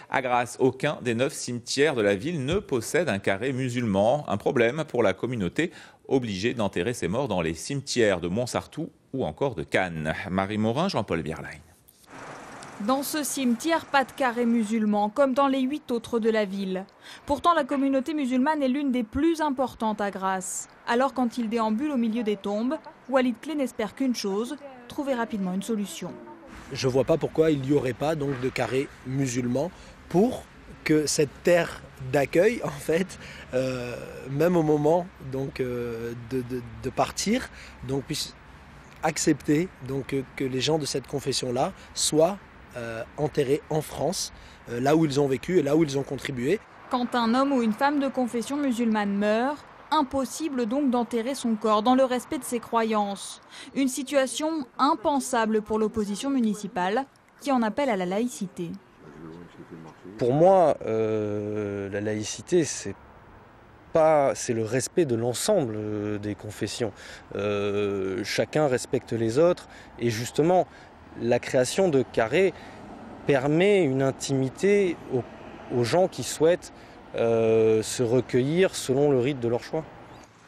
À Grasse, aucun des 9 cimetières de la ville ne possède un carré musulman. Un problème pour la communauté, obligée d'enterrer ses morts dans les cimetières de Montsartou ou encore de Cannes. Marie Morin, Jean-Paul Bierlein. Dans ce cimetière, pas de carré musulman, comme dans les 8 autres de la ville. Pourtant, la communauté musulmane est l'une des plus importantes à Grasse. Alors, quand il déambule au milieu des tombes, Walid Klé n'espère qu'une chose, trouver rapidement une solution. Je ne vois pas pourquoi il n'y aurait pas donc de carré musulman pour que cette terre d'accueil, en fait, même au moment donc, de partir, donc, puisse accepter donc, que les gens de cette confession-là soient enterrés en France, là où ils ont vécu et là où ils ont contribué. Quand un homme ou une femme de confession musulmane meurt, impossible donc d'enterrer son corps dans le respect de ses croyances. Une situation impensable pour l'opposition municipale qui en appelle à la laïcité. Pour moi, la laïcité, c'est le respect de l'ensemble des confessions. Chacun respecte les autres et justement, la création de carrés permet une intimité aux gens qui souhaitent se recueillir selon le rite de leur choix.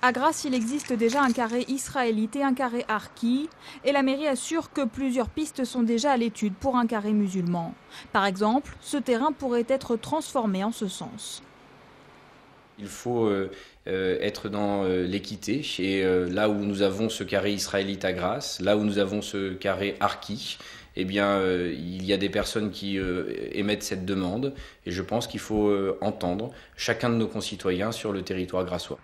À Grasse, il existe déjà un carré israélite et un carré harki, et la mairie assure que plusieurs pistes sont déjà à l'étude pour un carré musulman. Par exemple, ce terrain pourrait être transformé en ce sens. Il faut être dans l'équité. Et là où nous avons ce carré israélite à Grasse, là où nous avons ce carré harki, eh bien, il y a des personnes qui émettent cette demande. Et je pense qu'il faut entendre chacun de nos concitoyens sur le territoire grassois.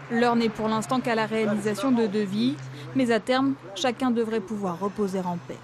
L'heure n'est pour l'instant qu'à la réalisation de devis, mais à terme, chacun devrait pouvoir reposer en paix.